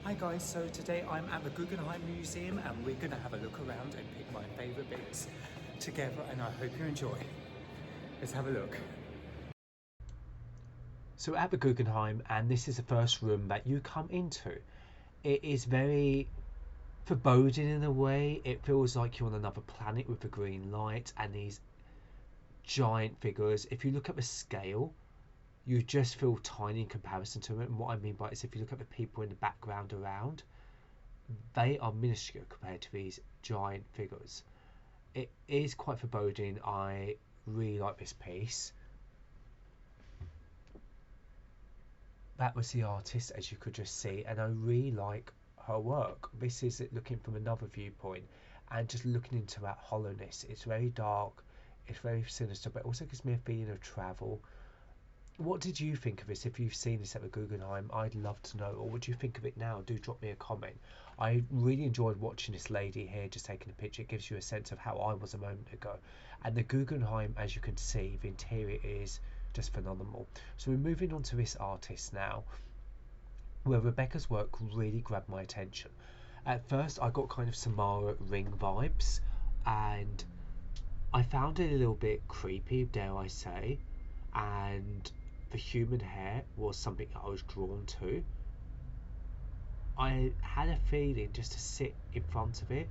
Hi guys, so today I'm at the Guggenheim Museum and we're going to have a look around and pick my favourite bits together, and I hope you enjoy. Let's have a look. So at the Guggenheim, and this is the first room that you come into, it is very foreboding in a way. It feels like you're on another planet with the green light and these giant figures. If you look at the scale, you just feel tiny in comparison to it. And what I mean by it is if you look at the people in the background around, they are minuscule compared to these giant figures. It is quite foreboding. I really like this piece. That was the artist, as you could just see, and I really like her work. This is it looking from another viewpoint and just looking into that hollowness. It's very dark, it's very sinister, but it also gives me a feeling of travel. What did you think of this? If you've seen this at the Guggenheim, I'd love to know. Or what do you think of it now? Do drop me a comment. I really enjoyed watching this lady here just taking a picture. It gives you a sense of how I was a moment ago. And the Guggenheim, as you can see, the interior is just phenomenal. So we're moving on to this artist now, where Rebecca's work really grabbed my attention. At first, I got kind of Samara Ring vibes, and I found it a little bit creepy, dare I say, and the human hair was something that I was drawn to. I had a feeling just to sit in front of it,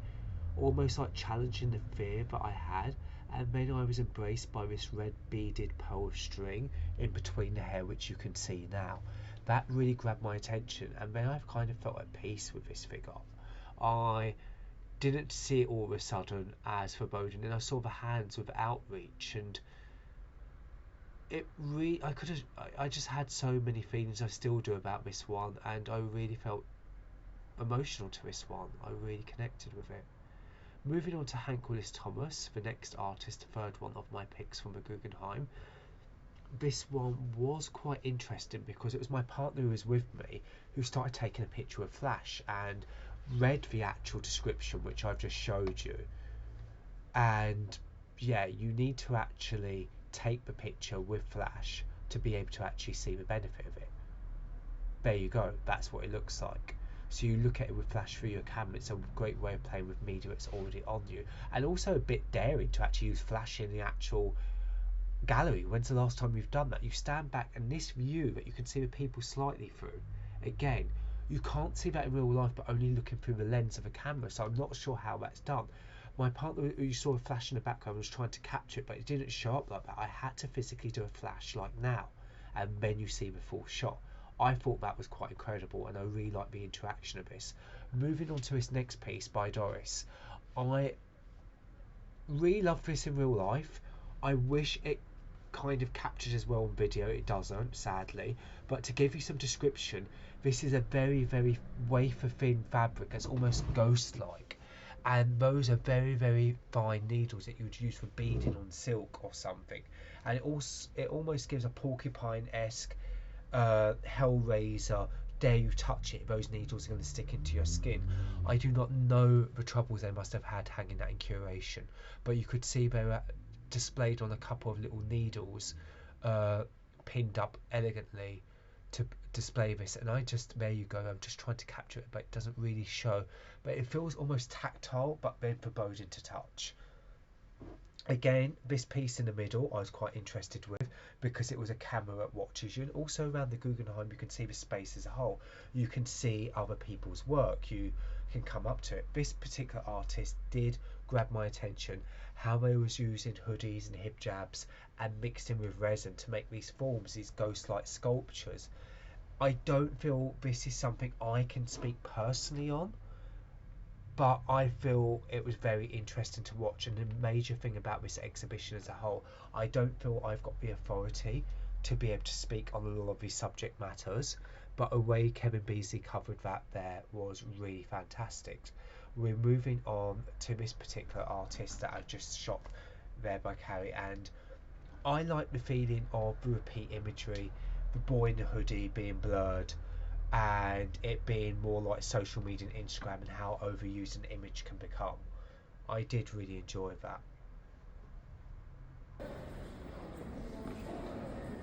almost like challenging the fear that I had, and then I was embraced by this red beaded pearl string in between the hair, which you can see now. That really grabbed my attention, and then I've kind of felt at peace with this figure. I didn't see it all of a sudden as foreboding, and I saw the hands with outreach, and it really I just had so many feelings. I still do about this one, and I really felt emotional to this one. I really connected with it. Moving on to Hank Willis Thomas, the next artist, the third one of my picks from the Guggenheim. This one was quite interesting because it was my partner who was with me who started taking a picture of Flash and read the actual description, which I've just showed you. And yeah, you need to actually take the picture with Flash to be able to actually see the benefit of it. There you go, that's what it looks like. So you look at it with Flash through your camera. It's a great way of playing with media that's already on you, and also a bit daring to actually use Flash in the actual gallery. When's the last time you've done that? You stand back, and this view that you can see the people slightly through, again, you can't see that in real life, but only looking through the lens of a camera. So I'm not sure how that's done. My partner, who you saw a flash in the background, was trying to capture it, but it didn't show up like that. I had to physically do a flash like now, and then you see the full shot. I thought that was quite incredible, and I really like the interaction of this. Moving on to this next piece by Doris. I really love this in real life. I wish it kind of captured as well on video. It doesn't, sadly. But to give you some description, this is a very, very wafer thin fabric that's almost ghost like. And those are very, very fine needles that you would use for beading on silk or something. And it almost gives a porcupine-esque Hellraiser, dare you touch it, those needles are going to stick into your skin. I do not know the troubles they must have had hanging that in curation, but you could see they were displayed on a couple of little needles, pinned up elegantly to display this. And there you go, I'm just trying to capture it, but it doesn't really show, but it feels almost tactile, but then foreboding to touch. Again, this piece in the middle I was quite interested with because it was a camera that watches you, and also around the Guggenheim you can see the space as a whole. You can see other people's work, you can come up to it. This particular artist did grab my attention, how they was using hoodies and hijabs and mixed in with resin to make these forms, these ghost-like sculptures. I don't feel this is something I can speak personally on, but I feel it was very interesting to watch. And the major thing about this exhibition as a whole, I don't feel I've got the authority to be able to speak on a lot of these subject matters, but a way Kevin Beasley covered that there was really fantastic. We're moving on to this particular artist that I just shot there by Carrie, and I like the feeling of the repeat imagery, the boy in the hoodie being blurred, and it being more like social media and Instagram, and how overused an image can become. I did really enjoy that.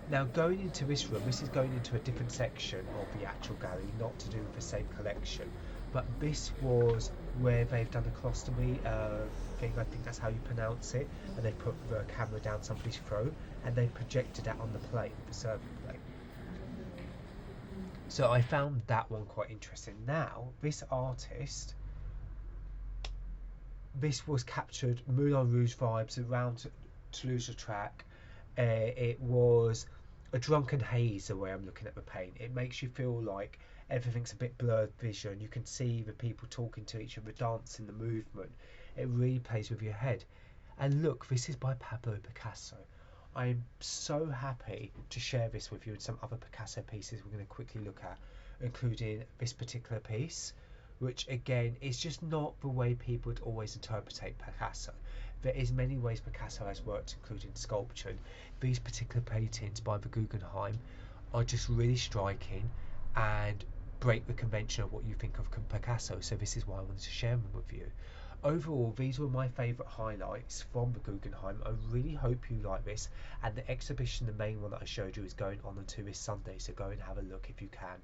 Now, going into this room, this is going into a different section of the actual gallery, not to do with the same collection, but this was where they've done a colostomy thing, I think that's how you pronounce it, and they put the camera down somebody's throat and they projected that on the plate, the serving plate. So I found that one quite interesting. Now, this artist, this was captured Moulin Rouge vibes around Toulouse-Lautrec. It was a drunken haze the way I'm looking at the paint. It makes you feel like everything's a bit blurred vision. You can see the people talking to each other, dancing, the movement. It really plays with your head. And look, this is by Pablo Picasso. I am so happy to share this with you and some other Picasso pieces we're going to quickly look at, including this particular piece, which again is just not the way people would always interpret Picasso. There is many ways Picasso has worked, including sculpture. These particular paintings by the Guggenheim are just really striking and break the convention of what you think of Picasso. So this is why I wanted to share them with you. Overall, these were my favourite highlights from the Guggenheim. I really hope you like this, and the exhibition, the main one that I showed you, is going on until this Sunday, so go and have a look if you can.